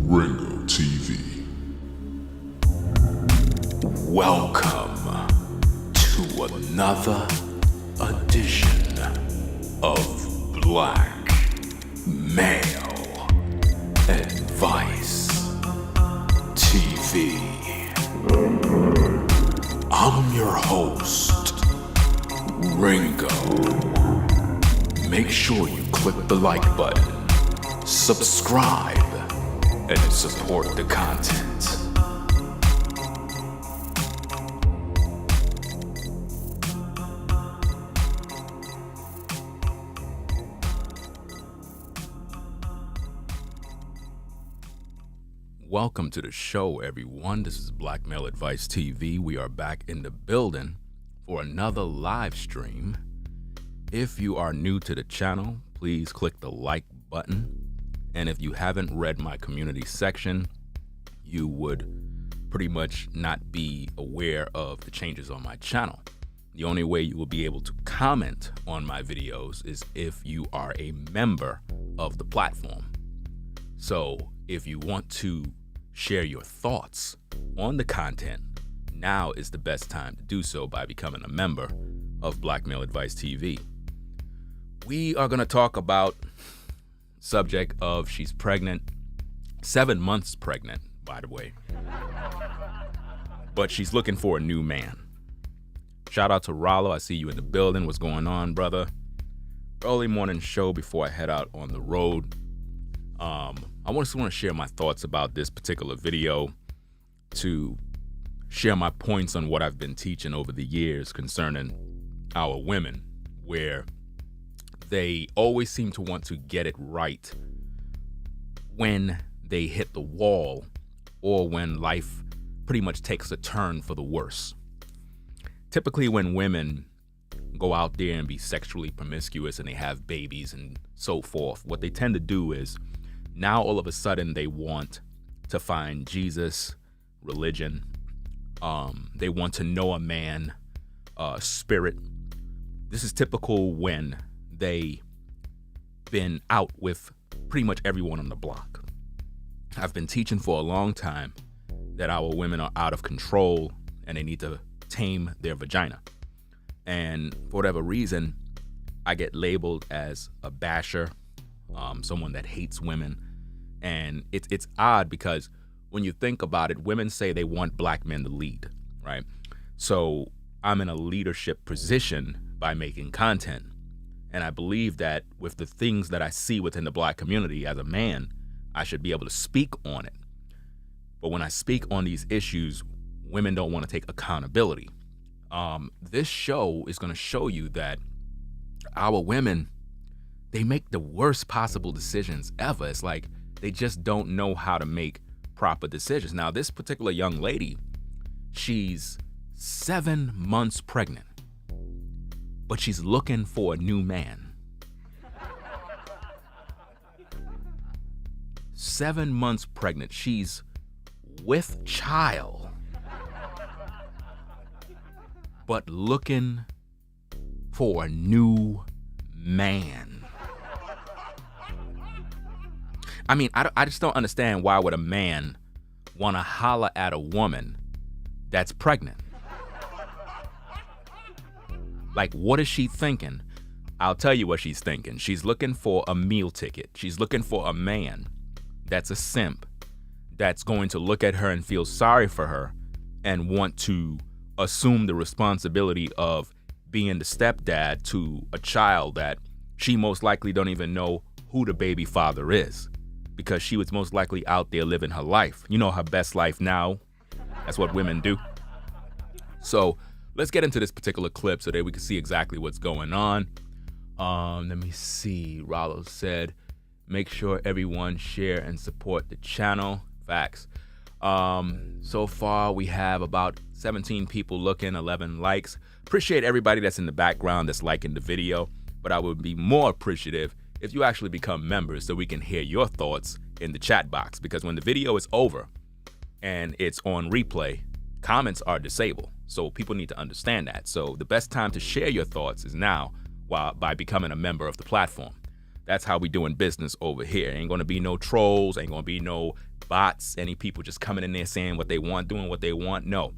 Ringo TV. Welcome to another edition of Black Male Advice TV. I'm your host, Ringo. Make sure you click the like button, subscribe, and support the content. Welcome to the show, everyone. This is Black Male Advice TV. We are back in the building for another live stream. If you are new to the channel, please click the like button. And if you haven't read my community section, you would pretty much not be aware of the changes on my channel. The only way you will be able to comment on my videos is if you are a member of the platform. So if you want to share your thoughts on the content, now is the best time to do so by becoming a member of Black Male Advice TV. We are going to talk about subject of she's pregnant, 7 months pregnant, by the way, but she's looking for a new man. Shout out to Rollo. I see you in the building. What's going on, brother? Early morning show before I head out on the road. I just want to share my thoughts about this particular video, to share my points on what I've been teaching over the years concerning our women, where they always seem to want to get it right when they hit the wall or when life pretty much takes a turn for the worse. Typically when women go out there and be sexually promiscuous and they have babies and so forth, what they tend to do is now all of a sudden they want to find Jesus, religion. They want to know a man, spirit. This is typical when they been out with pretty much everyone on the block. I've been teaching for a long time that our women are out of control and they need to tame their vagina. And for whatever reason, I get labeled as a basher, someone that hates women. And it's odd because when you think about it, women say they want black men to lead, right? So I'm in a leadership position by making content. And I believe that with the things that I see within the black community as a man, I should be able to speak on it. But when I speak on these issues, women don't want to take accountability. This show is going to show you that our women, they make the worst possible decisions ever. It's like they just don't know how to make proper decisions. Now, this particular young lady, she's 7 months pregnant, but she's looking for a new man. 7 months pregnant. She's with child, but looking for a new man. I mean, I just don't understand why would a man want to holler at a woman that's pregnant? Like, what is she thinking? I'll tell you what she's thinking. She's looking for a meal ticket. She's looking for a man that's a simp, that's going to look at her and feel sorry for her and want to assume the responsibility of being the stepdad to a child that she most likely don't even know who the baby father is, because she was most likely out there living her life. You know, her best life now. That's what women do. So let's get into this particular clip so that we can see exactly what's going on. Let me see. Rollo said, make sure everyone share and support the channel. Facts. So far, we have about 17 people looking, 11 likes. Appreciate everybody that's in the background that's liking the video, but I would be more appreciative if you actually become members so we can hear your thoughts in the chat box, because when the video is over and it's on replay, comments are disabled. So people need to understand that. So the best time to share your thoughts is now by becoming a member of the platform. That's how we doing business over here. Ain't gonna be no trolls, ain't gonna be no bots, any people just coming in there saying what they want, doing what they want. No,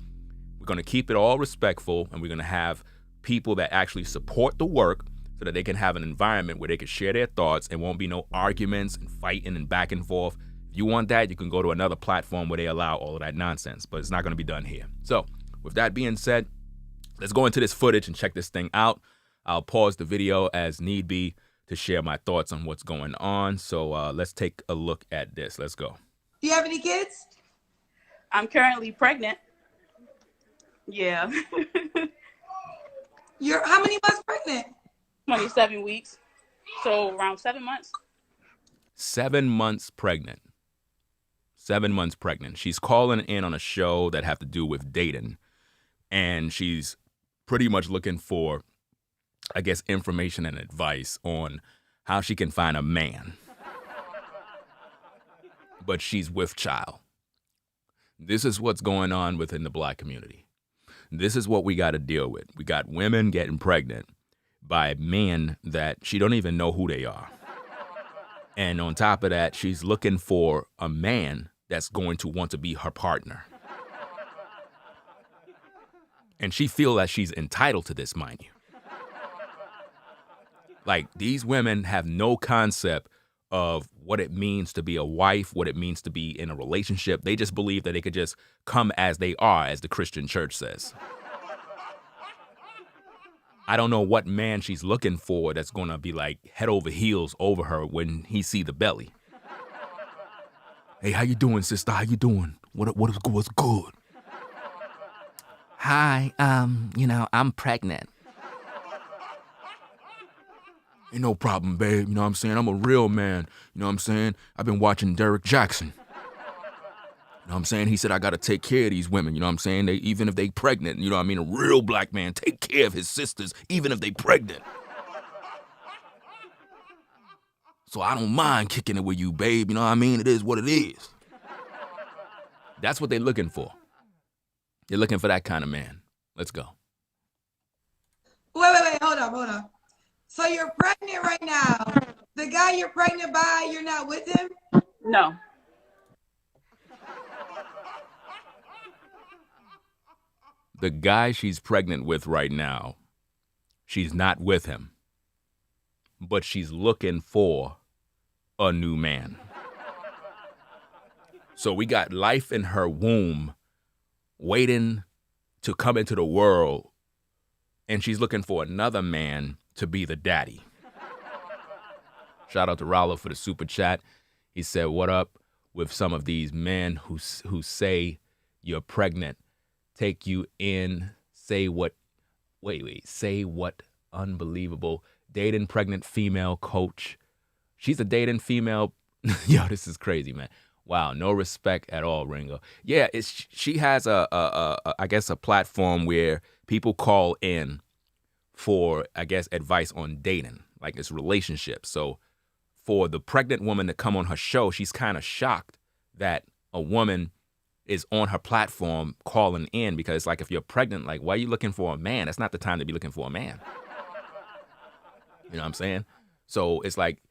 we're gonna keep it all respectful, and we're gonna have people that actually support the work so that they can have an environment where they can share their thoughts and won't be no arguments and fighting and back and forth. If you want that, you can go to another platform where they allow all of that nonsense, but it's not gonna be done here. So with that being said, let's go into this footage and check this thing out. I'll pause the video as need be to share my thoughts on what's going on. So let's take a look at this. Let's go. Do you have any kids? I'm currently pregnant. Yeah. You're how many months pregnant? 27 weeks. So around 7 months. 7 months pregnant. 7 months pregnant. She's calling in on a show that have to do with dating. And she's pretty much looking for, I guess, information and advice on how she can find a man. But she's with child. This is what's going on within the Black community. This is what we got to deal with. We got women getting pregnant by men that she don't even know who they are. And on top of that, she's looking for a man that's going to want to be her partner. And she feels that she's entitled to this, mind you. Like, these women have no concept of what it means to be a wife, what it means to be in a relationship. They just believe that they could just come as they are, as the Christian church says. I don't know what man she's looking for that's going to be like head over heels over her when he see the belly. Hey, how you doing, sister? How you doing? What's good? Hi, I'm pregnant. Ain't no problem, babe. You know what I'm saying? I'm a real man. You know what I'm saying? I've been watching Derek Jackson. You know what I'm saying? He said I got to take care of these women. You know what I'm saying? Even if they pregnant. You know what I mean? A real black man take care of his sisters, even if they pregnant. So I don't mind kicking it with you, babe. You know what I mean? It is what it is. That's what they're looking for. They're looking for that kind of man. Let's go. Wait. Hold on. So you're pregnant right now. The guy you're pregnant by, you're not with him? No. The guy she's pregnant with right now, she's not with him. But she's looking for a new man. So we got life in her womb waiting to come into the world, and she's looking for another man to be the daddy. Shout out to Rollo for the super chat. He said, what up with some of these men who say you're pregnant, take you in, say what unbelievable, dating pregnant female coach. She's a dating female. Yo, this is crazy, man. Wow, no respect at all, Ringo. Yeah, she has I guess a platform where people call in for, I guess, advice on dating, like it's relationships. So for the pregnant woman to come on her show, she's kind of shocked that a woman is on her platform calling in, because like, if you're pregnant, like, why are you looking for a man? That's not the time to be looking for a man. You know what I'm saying? So it's like,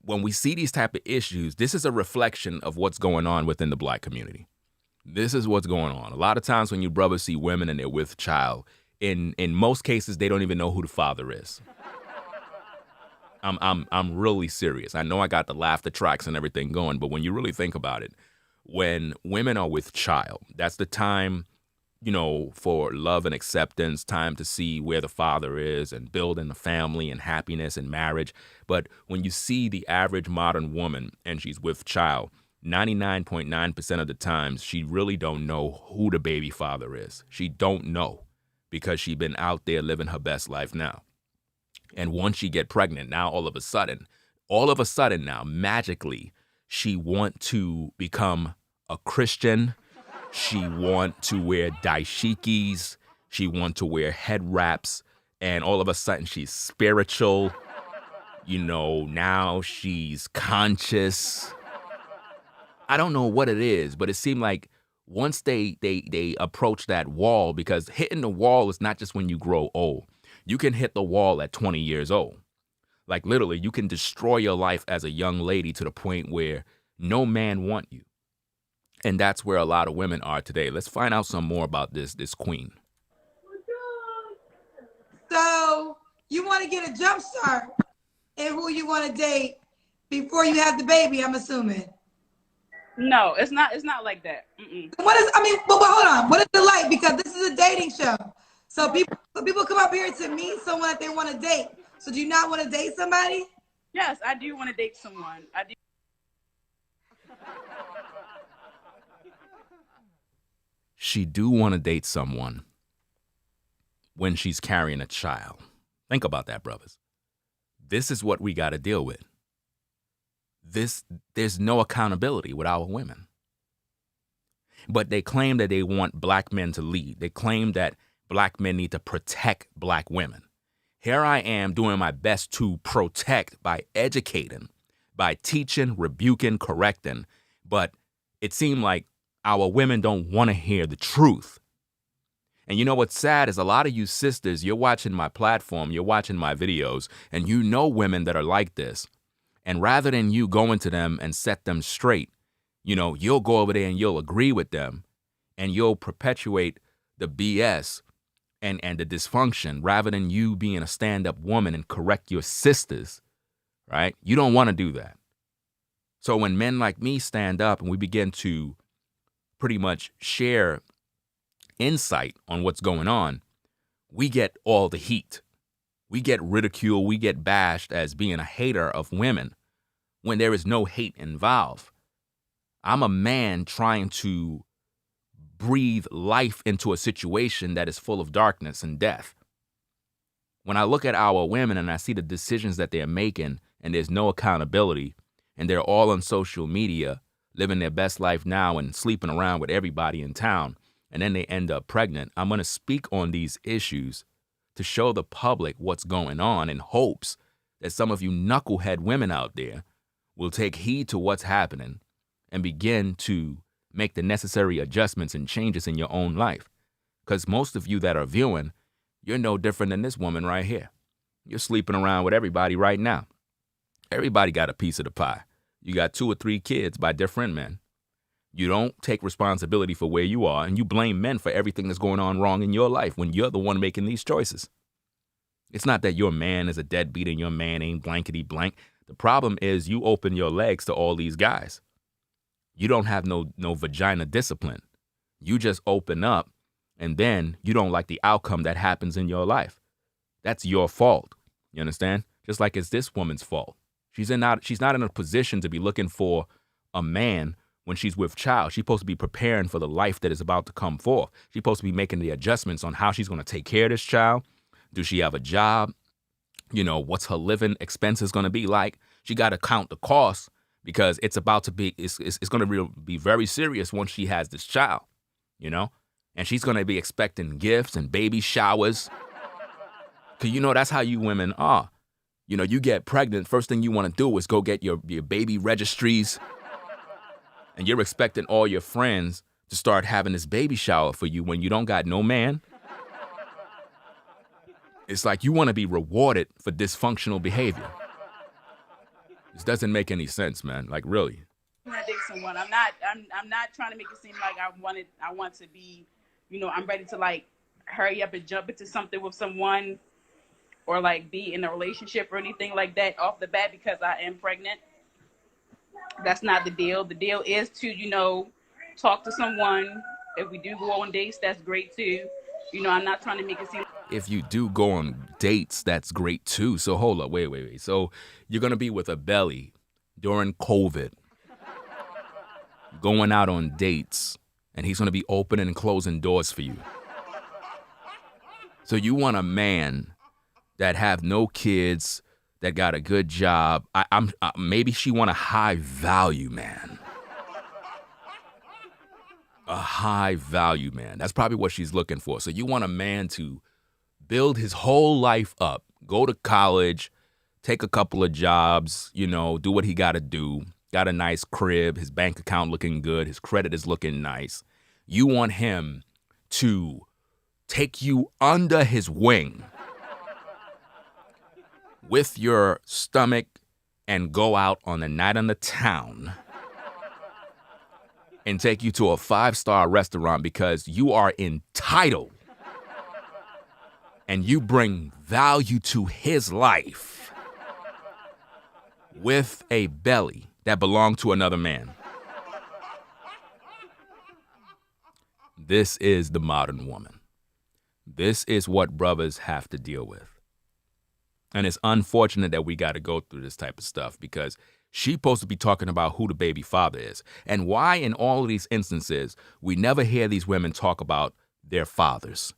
when we see these type of issues, this is a reflection of what's going on within the Black community. This is what's going on. A lot of times when you brothers see women and they're with child, in most cases, they don't even know who the father is. I'm really serious. I know I got the laughter tracks and everything going, but when you really think about it, when women are with child, that's the time, for love and acceptance, time to see where the father is and building a family and happiness and marriage. But when you see the average modern woman and she's with child, 99.9% of the times, she really don't know who the baby father is. She don't know, because she been out there living her best life now. And once she get pregnant, now all of a sudden now, magically, she want to become a Christian. She want to wear dashikis. She want to wear head wraps. And all of a sudden she's spiritual. Now she's conscious. I don't know what it is, but it seemed like once they approach that wall, because hitting the wall is not just when you grow old. You can hit the wall at 20 years old. Like literally, you can destroy your life as a young lady to the point where no man want you. And that's where a lot of women are today. Let's find out some more about this queen. So you want to get a jump start in who you want to date before you have the baby, I'm assuming. No, it's not. It's not like that. What is? I mean, but hold on. What is it like? Because this is a dating show, so people come up here to meet someone that they want to date. So do you not want to date somebody? Yes, I do want to date someone. I do. She do want to date someone when she's carrying a child. Think about that, brothers. This is what we got to deal with. There's no accountability with our women. But they claim that they want black men to lead. They claim that black men need to protect black women. Here I am doing my best to protect by educating, by teaching, rebuking, correcting. But it seemed like our women don't want to hear the truth. And you know what's sad is a lot of you sisters, you're watching my platform, you're watching my videos, and you know women that are like this. And rather than you going to them and set them straight, you know, you'll go over there and you'll agree with them and you'll perpetuate the BS and the dysfunction rather than you being a stand-up woman and correct your sisters, right? You don't want to do that. So when men like me stand up and we begin to pretty much share insight on what's going on, we get all the heat. We get ridiculed, we get bashed as being a hater of women when there is no hate involved. I'm a man trying to breathe life into a situation that is full of darkness and death. When I look at our women and I see the decisions that they're making and there's no accountability and they're all on social media living their best life now and sleeping around with everybody in town, and then they end up pregnant, I'm going to speak on these issues to show the public what's going on in hopes that some of you knucklehead women out there will take heed to what's happening and begin to make the necessary adjustments and changes in your own life. Because most of you that are viewing, you're no different than this woman right here. You're sleeping around with everybody right now. Everybody got a piece of the pie. You got 2 or 3 kids by different men. You don't take responsibility for where you are, and you blame men for everything that's going on wrong in your life when you're the one making these choices. It's not that your man is a deadbeat and your man ain't blankety blank. The problem is you open your legs to all these guys. You don't have no vagina discipline. You just open up, and then you don't like the outcome that happens in your life. That's your fault. You understand? Just like it's this woman's fault. She's not in a position to be looking for a man when she's with child. She's supposed to be preparing for the life that is about to come forth. She's supposed to be making the adjustments on how she's going to take care of this child. Do she have a job? You know, what's her living expenses going to be like? She got to count the costs because it's about to be, it's going to be very serious once she has this child, you know? And she's going to be expecting gifts and baby showers. Because, you know, that's how you women are. You know, you get pregnant, first thing you want to do is go get your baby registries. And you're expecting all your friends to start having this baby shower for you when you don't got no man. It's like you want to be rewarded for dysfunctional behavior. This doesn't make any sense, man. Like, really. When I date someone, I'm not trying to make it seem like I want to be, you know, I'm ready to like hurry up and jump into something with someone or like be in a relationship or anything like that off the bat because I am pregnant. That's not the deal. The deal is to, you know, talk to someone. If we do go on dates, that's great too. You know, I'm not trying to make it seem. If you do go on dates, that's great too. So hold up, wait. So you're going to be with a belly during COVID, going out on dates, and he's going to be opening and closing doors for you. So you want a man that have no kids, that got a good job. Maybe she want a high value man. A high value man. That's probably what she's looking for. So you want a man to build his whole life up, go to college, take a couple of jobs, you know, do what he got to do. Got a nice crib, his bank account looking good, his credit is looking nice. You want him to take you under his wing with your stomach and go out on a night on the town and take you to a 5-star restaurant because you are entitled and you bring value to his life with a belly that belonged to another man. This is the modern woman. This is what brothers have to deal with. And it's unfortunate that we got to go through this type of stuff because she's supposed to be talking about who the baby father is and why in all of these instances we never hear these women talk about their fathers.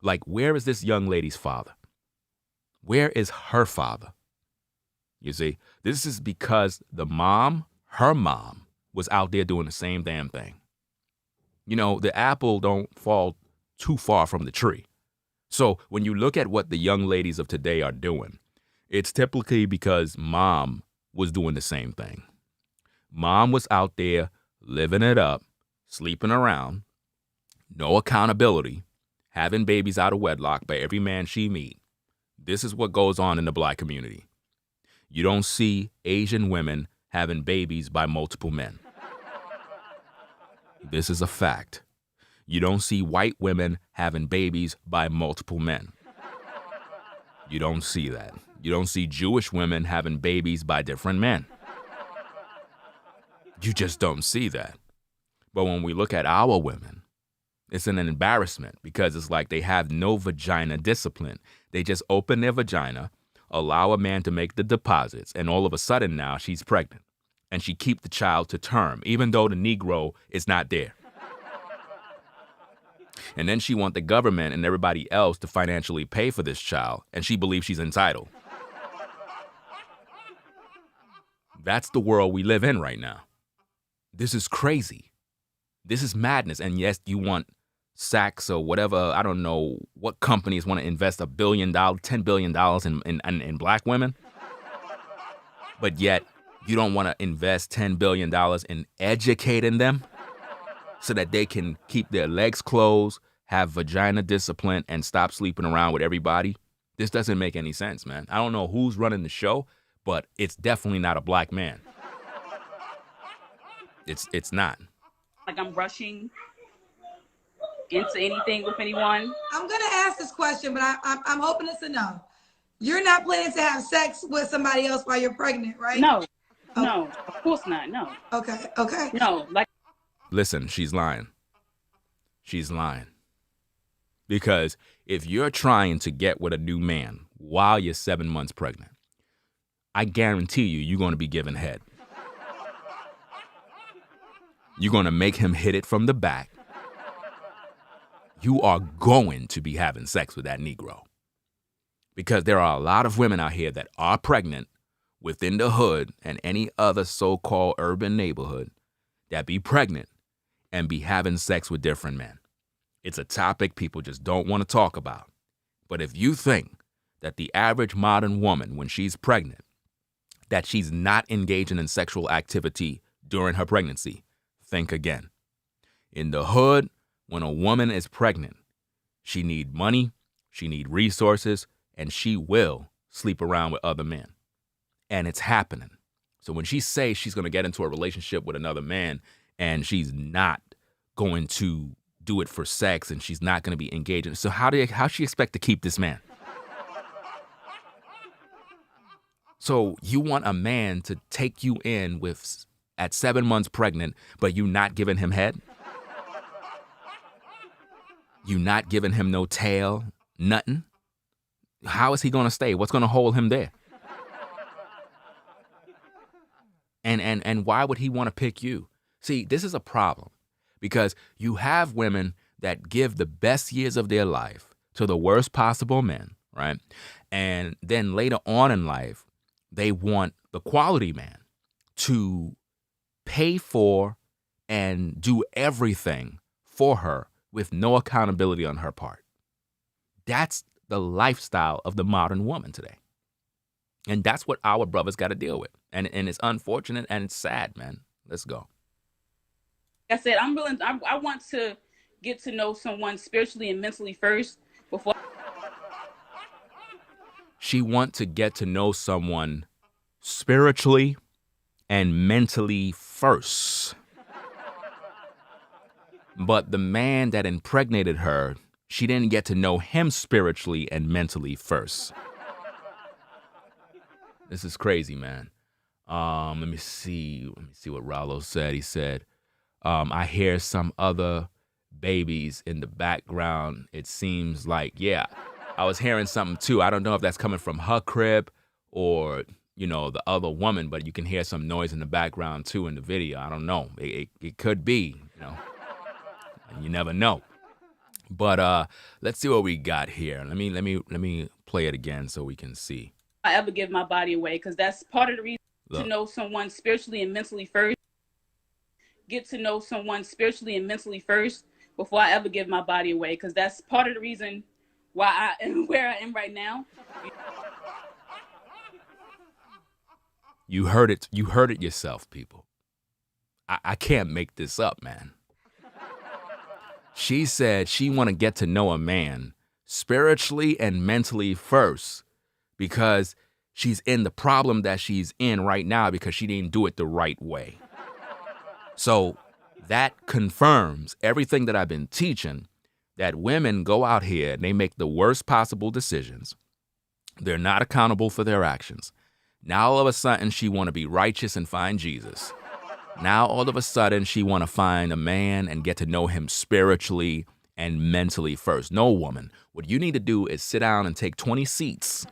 Like, where is this young lady's father? Where is her father? You see, this is because her mom, was out there doing the same damn thing. You know, the apple don't fall too far from the tree. So when you look at what the young ladies of today are doing, it's typically because mom was doing the same thing. Mom was out there living it up, sleeping around, no accountability, having babies out of wedlock by every man she meet. This is what goes on in the black community. You don't see Asian women having babies by multiple men. This is a fact. You don't see white women having babies by multiple men. You don't see that. You don't see Jewish women having babies by different men. You just don't see that. But when we look at our women, it's an embarrassment because it's like they have no vagina discipline. They just open their vagina, allow a man to make the deposits, and all of a sudden now she's pregnant. And she keep the child to term, even though the Negro is not there. And then she want the government and everybody else to financially pay for this child, and she believes she's entitled. That's the world we live in right now. This is crazy. This is madness. And yes, you want Saks or whatever, I don't know what companies want to invest $1 billion, $10 billion in black women. But yet you don't want to invest $10 billion in educating them so that they can keep their legs closed, have vagina discipline, and stop sleeping around with everybody. This doesn't make any sense, man. I don't know who's running the show, but it's definitely not a black man. It's not. Like I'm rushing into anything with anyone. I'm gonna ask this question, but I'm hoping it's a no. You're not planning to have sex with somebody else while you're pregnant, right? No, no, of course not. No. Okay. No, like. Listen, she's lying. She's lying. Because if you're trying to get with a new man while you're 7 months pregnant, I guarantee you're going to be giving head. You're going to make him hit it from the back. You are going to be having sex with that Negro. Because there are a lot of women out here that are pregnant within the hood and any other so-called urban neighborhood that be pregnant and be having sex with different men. It's a topic people just don't want to talk about. But if you think that the average modern woman, when she's pregnant, that she's not engaging in sexual activity during her pregnancy, think again. In the hood, when a woman is pregnant, she need money, she need resources, and she will sleep around with other men. And it's happening. So when she says she's going to get into a relationship with another man and she's not going to do it for sex and she's not going to be engaging, so how she expect to keep this man? So you want a man to take you in with at 7 months pregnant, but you not giving him head? You not giving him no tail, nothing? How is he going to stay? What's going to hold him there? And why would he want to pick you? See, this is a problem because you have women that give the best years of their life to the worst possible men, right? And then later on in life, they want the quality man to pay for and do everything for her with no accountability on her part. That's the lifestyle of the modern woman today. And that's what our brothers got to deal with. And it's unfortunate and it's sad, man. Let's go. Like I said, I want to get to know someone spiritually and mentally first before. she want to get to know someone spiritually and mentally first. But the man that impregnated her, she didn't get to know him spiritually and mentally first. This is crazy, man. Let me see what Rollo said. He said, I hear some other babies in the background. It seems like, yeah, I was hearing something too. I don't know if that's coming from her crib or, you know, the other woman, but you can hear some noise in the background too in the video. I don't know. It could be, you know, and you never know. But let's see what we got here. Let me play it again so we can see. I ever give my body away, because that's part of the reason. To know someone spiritually and mentally first. Get to know someone spiritually and mentally first before I ever give my body away, because that's part of the reason why I am where I am right now. You heard it. You heard it yourself, people. I can't make this up, man. She said she want to get to know a man spiritually and mentally first because she's in the problem that she's in right now because she didn't do it the right way. So that confirms everything that I've been teaching, that women go out here and they make the worst possible decisions. They're not accountable for their actions. Now all of a sudden she want to be righteous and find Jesus. Now all of a sudden she want to find a man and get to know him spiritually and mentally first. No, woman. What you need to do is sit down and take 20 seats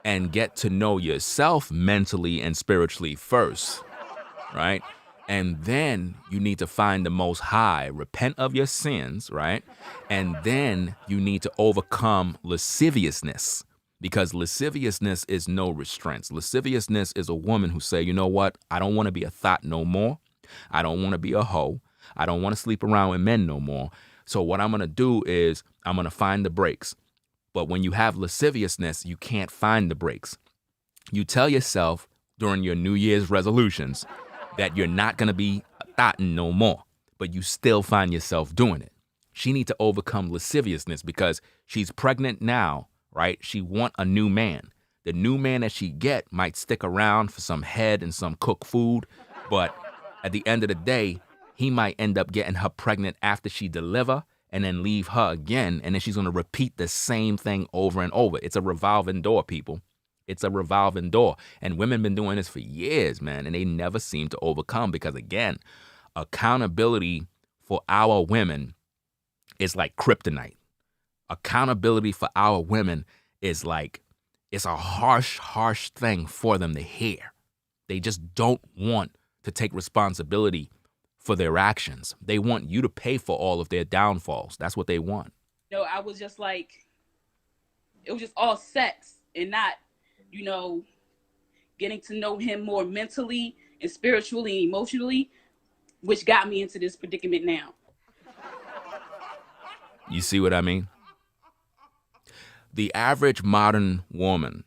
and get to know yourself mentally and spiritually first, right? And then you need to find the Most High, repent of your sins, right? And then you need to overcome lasciviousness, because lasciviousness is no restraints. Lasciviousness is a woman who say, you know what? I don't want to be a thought no more. I don't want to be a hoe. I don't want to sleep around with men no more. So what I'm going to do is I'm going to find the breaks. But when you have lasciviousness, you can't find the breaks. You tell yourself during your New Year's resolutions that you're not going to be a thought no more, but you still find yourself doing it. She needs to overcome lasciviousness because she's pregnant now, right? She want a new man. The new man that she get might stick around for some head and some cooked food, but at the end of the day, he might end up getting her pregnant after she deliver and then leave her again, and then she's going to repeat the same thing over and over. It's a revolving door, people. It's a revolving door. And women been doing this for years, man, and they never seem to overcome because, again, accountability for our women is like kryptonite. Accountability for our women is like, it's a harsh, harsh thing for them to hear. They just don't want to take responsibility for their actions. They want you to pay for all of their downfalls. That's what they want. You know, I was just like, it was just all sex and not, you know, getting to know him more mentally and spiritually and emotionally, which got me into this predicament now. You see what I mean? The average modern woman,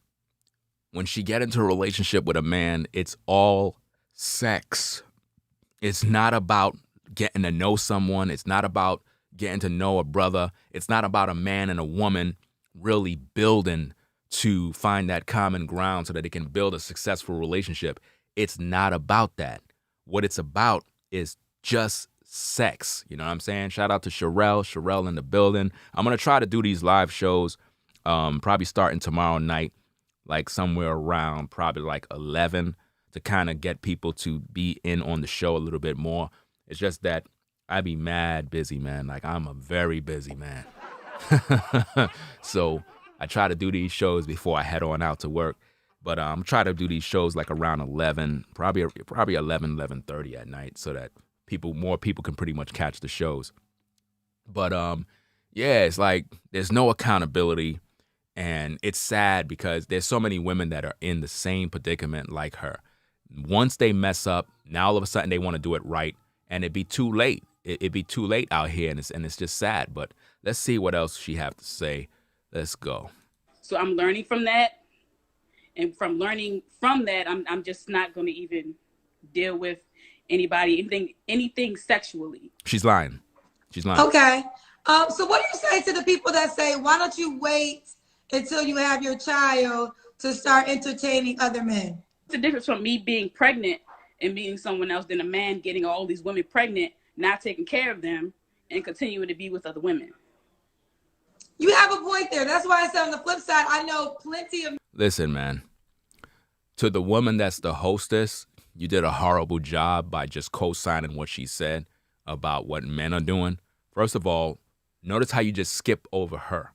when she get into a relationship with a man, it's all sex. It's not about getting to know someone. It's not about getting to know a brother. It's not about a man and a woman really building to find that common ground so that they can build a successful relationship. It's not about that. What it's about is just sex. You know what I'm saying? Shout out to Sherelle in the building. I'm going to try to do these live shows probably starting tomorrow night, like somewhere around probably like 11, to kind of get people to be in on the show a little bit more. It's just that I be mad busy, man. Like, I'm a very busy man. So I try to do these shows before I head on out to work. But I'm trying to do these shows like around 11, probably 11:30 at night, so that more people can pretty much catch the shows. But yeah, it's like there's no accountability. And it's sad because there's so many women that are in the same predicament like her. Once they mess up, now all of a sudden they want to do it right, and it'd be too late. It'd be too late out here, and it's just sad. But let's see what else she have to say. Let's go. So I'm learning from that, and from learning from that, I'm just not going to even deal with anything sexually. She's lying. Okay. So what do you say to the people that say, why don't you wait until you have your child to start entertaining other men. It's the difference from me being pregnant and being someone else than a man getting all these women pregnant, not taking care of them, and continuing to be with other women. You have a point there. That's why I said on the flip side, I know plenty of... Listen, man, to the woman that's the hostess, you did a horrible job by just co-signing what she said about what men are doing. First of all, notice how you just skip over her.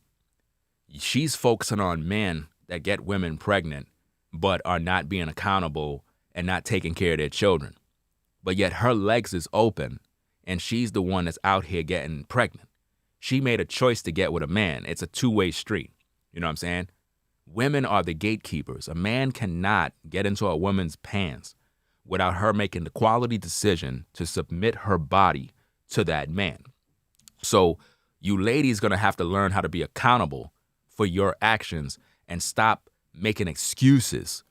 She's focusing on men that get women pregnant but are not being accountable and not taking care of their children. But yet her legs is open and she's the one that's out here getting pregnant. She made a choice to get with a man. It's a two-way street. You know what I'm saying? Women are the gatekeepers. A man cannot get into a woman's pants without her making the quality decision to submit her body to that man. So you ladies going to have to learn how to be accountable for your actions and stop making excuses.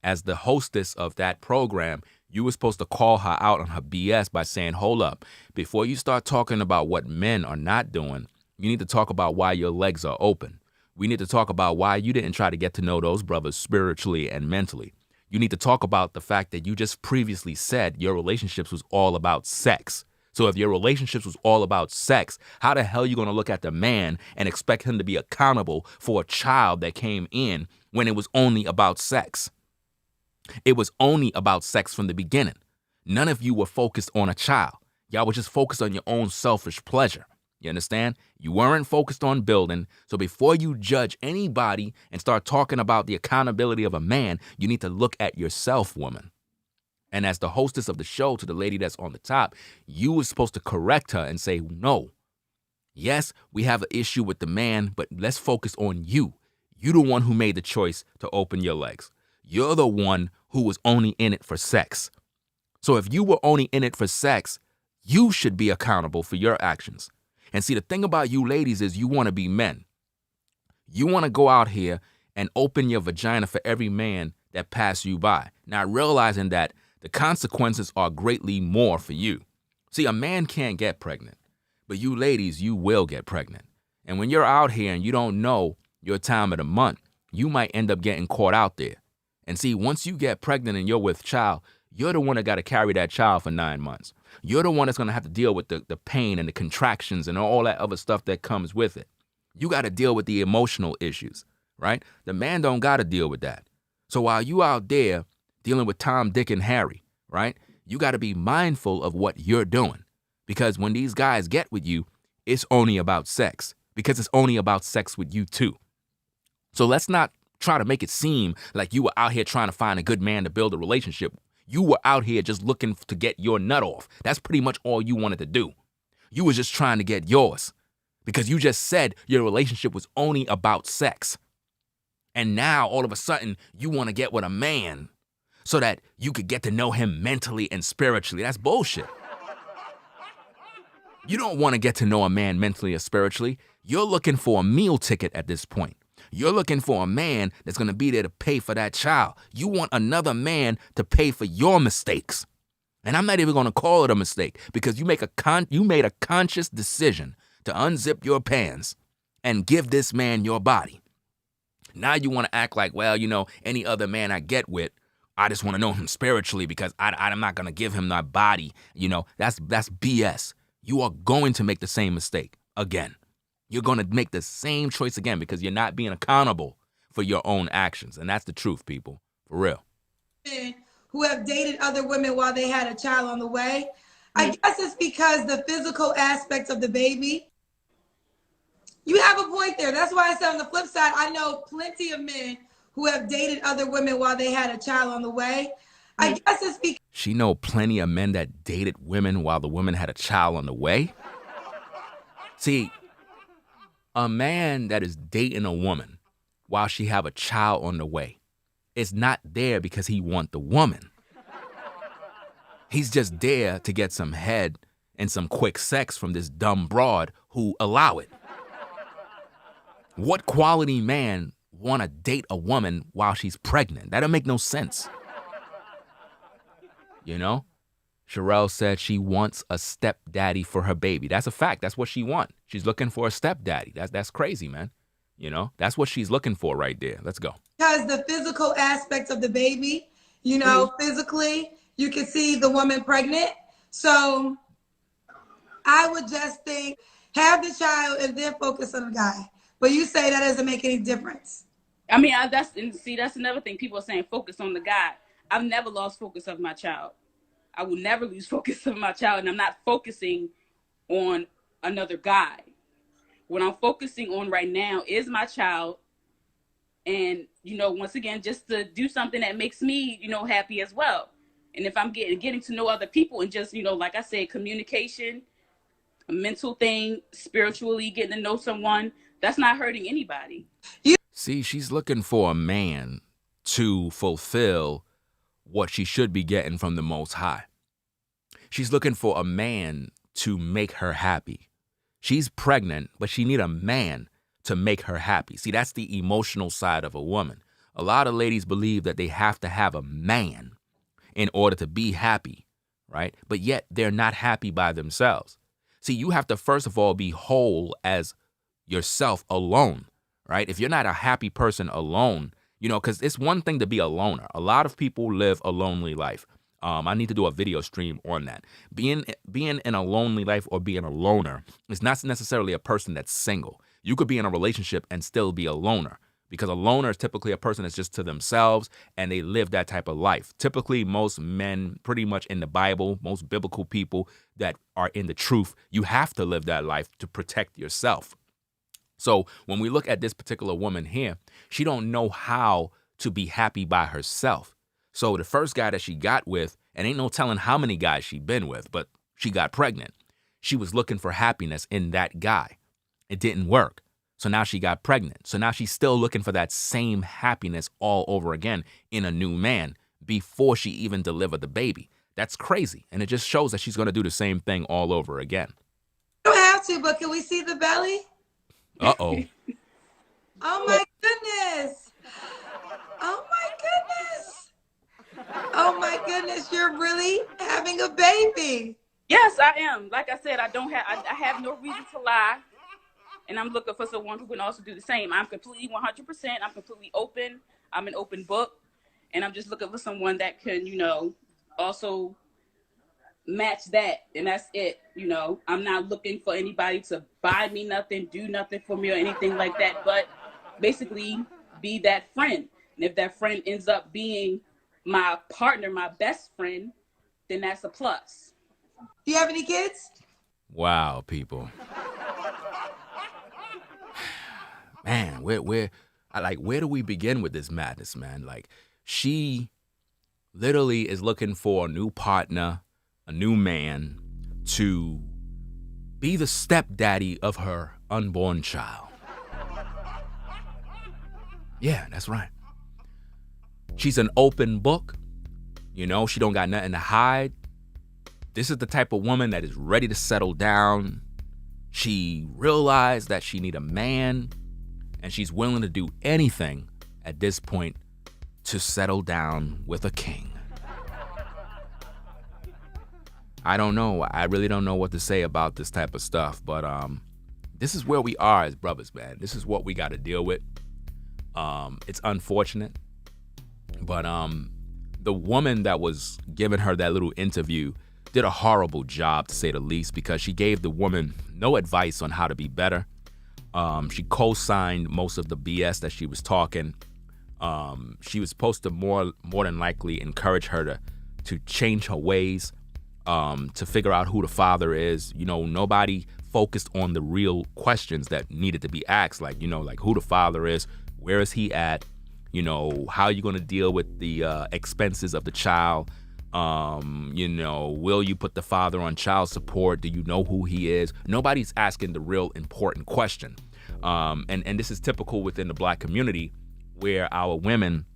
As the hostess of that program, you were supposed to call her out on her BS by saying, hold up, before you start talking about what men are not doing, you need to talk about why your legs are open. We need to talk about why you didn't try to get to know those brothers spiritually and mentally. You need to talk about the fact that you just previously said your relationships was all about sex. So if your relationships was all about sex, how the hell are you going to look at the man and expect him to be accountable for a child that came in when it was only about sex? It was only about sex from the beginning. None of you were focused on a child. Y'all were just focused on your own selfish pleasure. You understand? You weren't focused on building. So before you judge anybody and start talking about the accountability of a man, you need to look at yourself, woman. And as the hostess of the show, to the lady that's on the top, you were supposed to correct her and say, no. Yes, we have an issue with the man, but let's focus on you. You're the one who made the choice to open your legs. You're the one who was only in it for sex. So if you were only in it for sex, you should be accountable for your actions. And see, the thing about you ladies is you want to be men. You want to go out here and open your vagina for every man that passes you by, not realizing that the consequences are greatly more for you. See, a man can't get pregnant, but you ladies, you will get pregnant. And when you're out here and you don't know your time of the month, you might end up getting caught out there. And see, once you get pregnant and you're with child, you're the one that got to carry that child for 9 months. You're the one that's going to have to deal with the pain and the contractions and all that other stuff that comes with it. You got to deal with the emotional issues, right? The man don't got to deal with that. So while you out there dealing with Tom, Dick, and Harry, right, you got to be mindful of what you're doing. Because when these guys get with you, it's only about sex. Because it's only about sex with you too. So let's not try to make it seem like you were out here trying to find a good man to build a relationship. You were out here just looking to get your nut off. That's pretty much all you wanted to do. You were just trying to get yours because you just said your relationship was only about sex. And now all of a sudden you want to get with a man so that you could get to know him mentally and spiritually. That's bullshit. You don't want to get to know a man mentally or spiritually. You're looking for a meal ticket at this point. You're looking for a man that's going to be there to pay for that child. You want another man to pay for your mistakes. And I'm not even going to call it a mistake because you made a conscious decision to unzip your pants and give this man your body. Now you want to act like, well, you know, any other man I get with, I just want to know him spiritually because I'm not going to give him my body. You know, that's BS. You are going to make the same mistake again. You're going to make the same choice again because you're not being accountable for your own actions. And that's the truth, people. For real. Who have dated other women while they had a child on the way. I guess it's because the physical aspects of the baby. You have a point there. That's why I said on the flip side, I know plenty of men who have dated other women while they had a child on the way. I guess it's because... She know plenty of men that dated women while the woman had a child on the way. See, a man that is dating a woman while she have a child on the way is not there because he want the woman. He's just there to get some head and some quick sex from this dumb broad who allow it. What quality man want to date a woman while she's pregnant? That don't make no sense. You know? Sherelle said she wants a stepdaddy for her baby. That's a fact. That's what she wants. She's looking for a stepdaddy. That's crazy, man. You know, that's what she's looking for right there. Let's go. Because the physical aspect of the baby, physically, you can see the woman pregnant. So I would just think, have the child and then focus on the guy. But you say that doesn't make any difference. I mean, that's another thing. People are saying focus on the guy. I've never lost focus of my child. I will never lose focus of my child, and I'm not focusing on another guy. What I'm focusing on right now is my child, and once again, just to do something that makes me, happy as well. And if I'm getting to know other people and just, like I said, communication, a mental thing, spiritually getting to know someone, that's not hurting anybody. See, she's looking for a man to fulfill what she should be getting from the Most High. She's looking for a man to make her happy. She's pregnant, but she need a man to make her happy. See, that's the emotional side of a woman. A lot of ladies believe that they have to have a man in order to be happy, right? But yet they're not happy by themselves. See, you have to first of all be whole as yourself alone, right? If you're not a happy person alone, because it's one thing to be a loner. A lot of people live a lonely life. I need to do a video stream on that. Being in a lonely life or being a loner is not necessarily a person that's single. You could be in a relationship and still be a loner, because a loner is typically a person that's just to themselves and they live that type of life. Typically, most men pretty much in the Bible, most biblical people that are in the truth, you have to live that life to protect yourself. So when we look at this particular woman here, she don't know how to be happy by herself. So the first guy that she got with, and ain't no telling how many guys she been with, but she got pregnant. She was looking for happiness in that guy. It didn't work. So now she got pregnant. So now she's still looking for that same happiness all over again in a new man before she even delivered the baby. That's crazy. And it just shows that she's going to do the same thing all over again. You don't have to, but can we see the belly? Uh-oh. Oh, my goodness. Oh, my goodness. Oh, my goodness. You're really having a baby. Yes, I am. Like I said, I have no reason to lie. And I'm looking for someone who can also do the same. I'm completely 100%. I'm completely open. I'm an open book. And I'm just looking for someone that can, also match that. And that's it. I'm not looking for anybody to buy me nothing, do nothing for me or anything like that. But basically be that friend. And if that friend ends up being my partner, my best friend, then that's a plus. Do you have any kids? Wow, people. Man, where do we begin with this madness, man? Like, she literally is looking for a new partner, a new man to be the stepdaddy of her unborn child. Yeah, that's right. She's an open book. She don't got nothing to hide. This is the type of woman that is ready to settle down. She realized that she need a man, and she's willing to do anything at this point to settle down with a king. I don't know. I really don't know what to say about this type of stuff, but this is where we are as brothers, man. This is what we got to deal with. It's unfortunate, but the woman that was giving her that little interview did a horrible job, to say the least, because she gave the woman no advice on how to be better. She co-signed most of the BS that she was talking. She was supposed to more than likely encourage her to change her ways, to figure out who the father is. Nobody focused on the real questions that needed to be asked, like who the father is, where is he at, how are you going to deal with the expenses of the child? Will you put the father on child support? Do you know who he is? Nobody's asking the real important question. And this is typical within the Black community, where our women,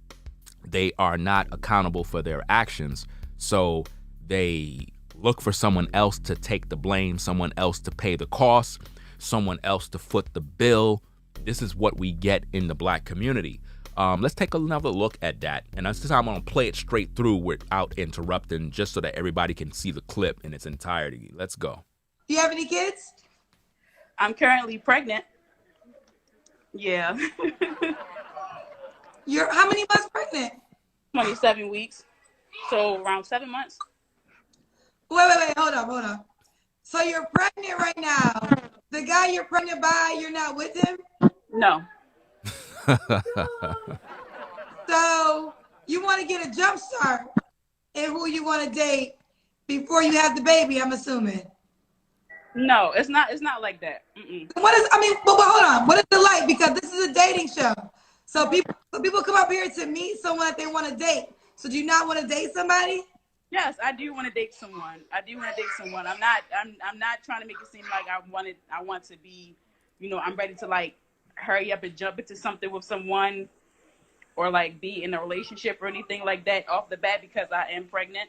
they are not accountable for their actions. So they look for someone else to take the blame, someone else to pay the cost, someone else to foot the bill. This is what we get in the Black community. Let's take another look at that. And this time I'm going to play it straight through without interrupting, just so that everybody can see the clip in its entirety. Let's go. Do you have any kids? I'm currently pregnant. Yeah. You're how many months pregnant? 27 weeks. So around 7 months. Wait. Hold up. So you're pregnant right now. The guy you're pregnant by, you're not with him? No. So you want to get a jump start in who you want to date before you have the baby, I'm assuming. No, it's not. It's not like that. Mm-mm. What is? I mean, but hold on. What is it like? Because this is a dating show, so people come up here to meet someone that they want to date. So do you not want to date somebody? Yes, I do want to date someone. I'm not. I'm not trying to make it seem like I want to be. I'm ready to like hurry up and jump into something with someone, or like be in a relationship or anything like that off the bat because I am pregnant.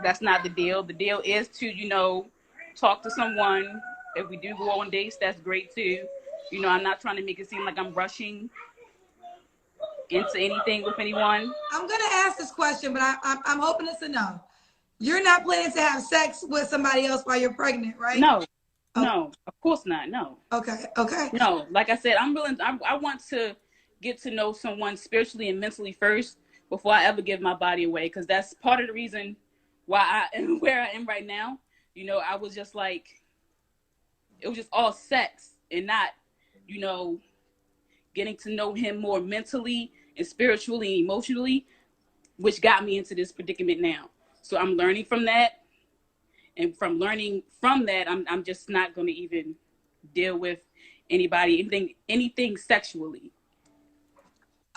That's not the deal. The deal is to talk to someone. If we do go on dates, that's great too. I'm not trying to make it seem like I'm rushing into anything with anyone. I'm gonna ask this question, but I'm hoping it's a no. You're not planning to have sex with somebody else while you're pregnant, right? No, no, of course not. No. Okay. No, like I said, I'm willing. I want to get to know someone spiritually and mentally first before I ever give my body away, because that's part of the reason why I am where I am right now. I was just like, it was just all sex and not, getting to know him more mentally and spiritually and emotionally, which got me into this predicament now. So I'm learning from that. And from learning from that, I'm just not going to even deal with anything sexually.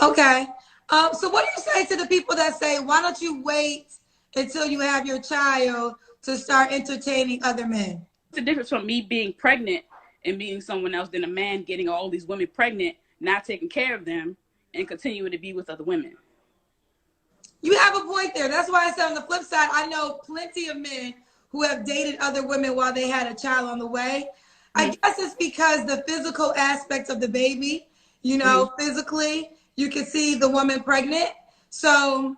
Okay. So what do you say to the people that say, why don't you wait until you have your child to start entertaining other men? What's the difference from me being pregnant and meeting someone else than a man getting all these women pregnant, not taking care of them, and continuing to be with other women? You have a point there. That's why I said on the flip side, I know plenty of men who have dated other women while they had a child on the way. I guess it's because the physical aspect of the baby, physically, you can see the woman pregnant. So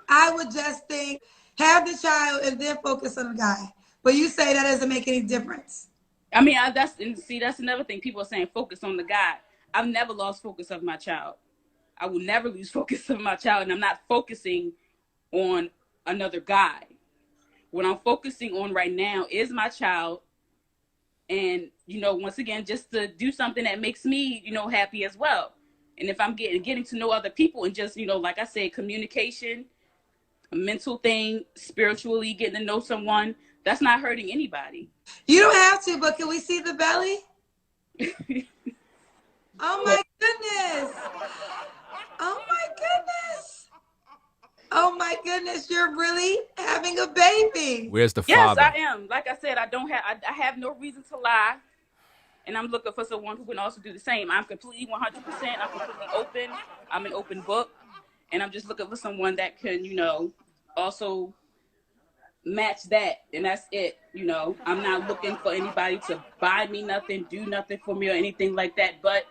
I would just think, have the child and then focus on the guy. But you say that doesn't make any difference. I mean, that's another thing. People are saying focus on the guy. I've never lost focus of my child. I will never lose focus of my child, and I'm not focusing on another guy. What I'm focusing on right now is my child, and once again, just to do something that makes me, happy as well. And if I'm getting to know other people and just, like I said, communication, a mental thing, spiritually getting to know someone, that's not hurting anybody. You don't have to, but can we see the belly? Oh my goodness. Oh my goodness. Oh my goodness, you're really having a baby. Where's the father? Yes, I am. Like I said, I have no reason to lie. And I'm looking for someone who can also do the same. I'm completely 100%. I'm completely open. I'm an open book. And I'm just looking for someone that can, also match that. And that's it. I'm not looking for anybody to buy me nothing, do nothing for me or anything like that. But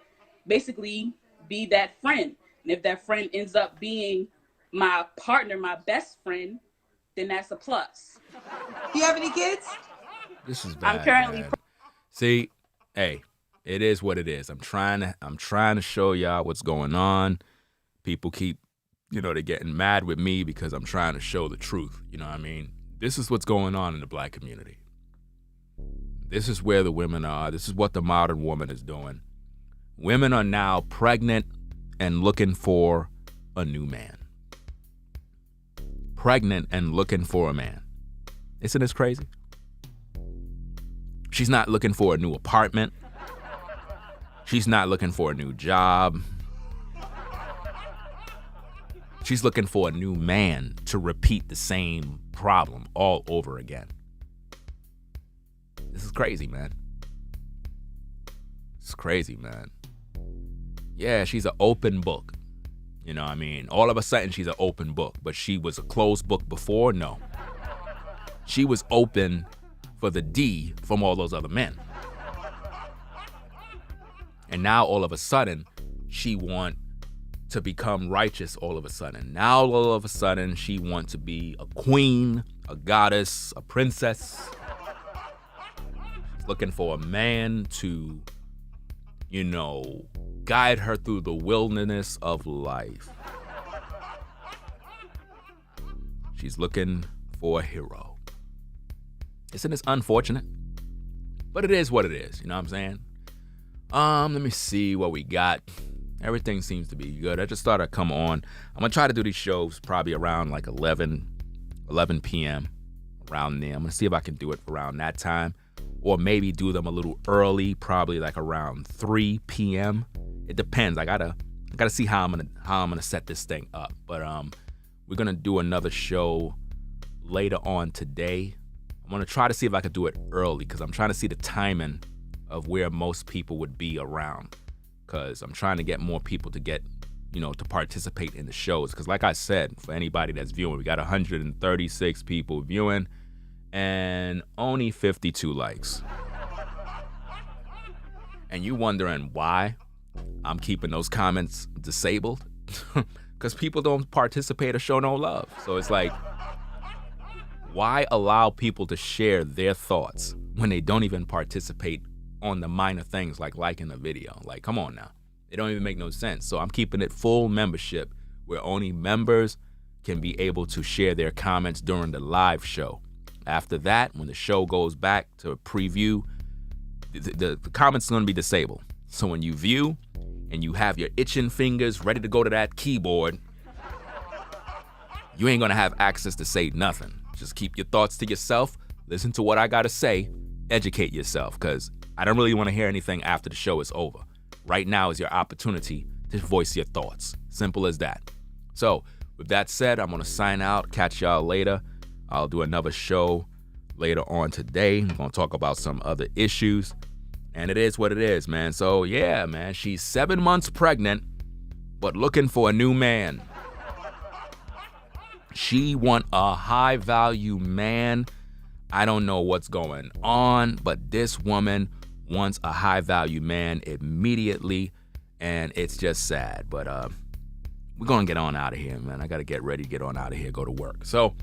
basically be that friend. And if that friend ends up being my partner, my best friend, then that's a plus. Do you have any kids? This is bad. I'm currently. See, hey, it is what it is. I'm trying to show y'all what's going on. People keep, they're getting mad with me because I'm trying to show the truth. You know what I mean? This is what's going on in the black community. This is where the women are. This is what the modern woman is doing. Women are now pregnant and looking for a new man. Pregnant and looking for a man. Isn't this crazy? She's not looking for a new apartment. She's not looking for a new job. She's looking for a new man to repeat the same problem all over again. This is crazy, man. It's crazy, man. Yeah, she's an open book. You know what I mean? All of a sudden, she's an open book. But she was a closed book before? No. She was open for the D from all those other men. And now, all of a sudden, she want to become righteous all of a sudden. Now, all of a sudden, she want to be a queen, a goddess, a princess. She's looking for a man to guide her through the wilderness of life. She's looking for a hero. Isn't this unfortunate? But it is what it is, you know what I'm saying? Let me see what we got. Everything seems to be good. I just thought I'd come on. I'm going to try to do these shows probably around like 11 p.m. around there. I'm going to see if I can do it around that time, or maybe do them a little early, probably like around 3 p.m. It depends. I gotta see how I'm gonna set this thing up. But we're gonna do another show later on today. I'm gonna try to see if I could do it early, because I'm trying to see the timing of where most people would be around, because I'm trying to get more people to get, to participate in the shows. Because like I said, for anybody that's viewing, we got 136 people viewing and only 52 likes. And you wondering why I'm keeping those comments disabled? Because people don't participate or show no love. So it's like, why allow people to share their thoughts when they don't even participate on the minor things like liking a video? Like, come on now. It don't even make no sense. So I'm keeping it full membership, where only members can be able to share their comments during the live show. After that, when the show goes back to a preview, the comments are going to be disabled. So when you view and you have your itching fingers ready to go to that keyboard, you ain't going to have access to say nothing. Just keep your thoughts to yourself. Listen to what I got to say. Educate yourself, because I don't really want to hear anything after the show is over. Right now is your opportunity to voice your thoughts. Simple as that. So with that said, I'm going to sign out. Catch y'all later. I'll do another show later on today. I'm going to talk about some other issues. And it is what it is, man. So yeah, man, she's 7 months pregnant, but looking for a new man. She want a high value man. I don't know what's going on, but this woman wants a high value man immediately, and it's just sad. But we're going to get on out of here, man. I got to get ready to get on out of here, go to work. So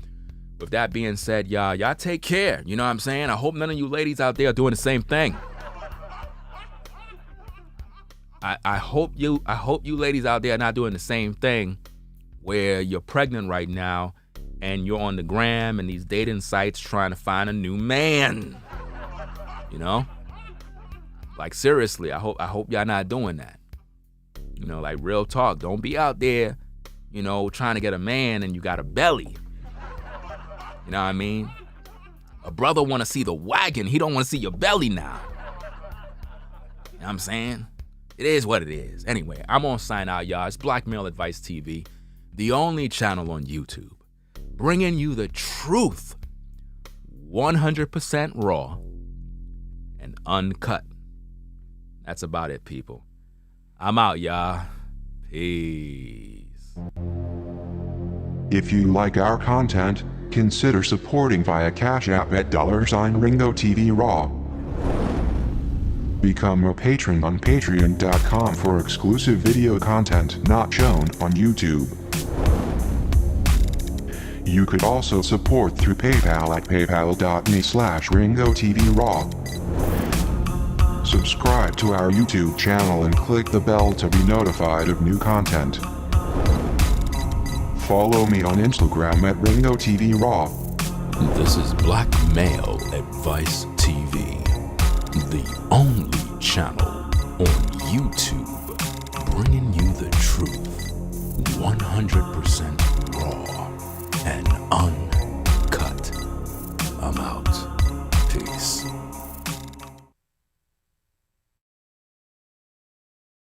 with that being said, y'all take care. You know what I'm saying? I hope none of you ladies out there are doing the same thing. I hope you ladies out there are not doing the same thing, where you're pregnant right now and you're on the gram and these dating sites trying to find a new man. Like seriously, I hope y'all not doing that. Like real talk. Don't be out there, trying to get a man and you got a belly. You know what I mean? A brother want to see the wagon. He don't want to see your belly now. You know what I'm saying? It is what it is. Anyway, I'm going to sign out, y'all. It's Black Male Advice TV, the only channel on YouTube, bringing you the truth, 100% raw and uncut. That's about it, people. I'm out, y'all. Peace. If you like our content, consider supporting via Cash App at $Ringo TV Raw. Become a patron on patreon.com for exclusive video content not shown on YouTube. You could also support through PayPal at paypal.me/Ringo TV Raw. Subscribe to our YouTube channel and click the bell to be notified of new content. Follow me on Instagram at Ringo TV Raw. This is Black Male Advice TV, the only channel on YouTube bringing you the truth, 100%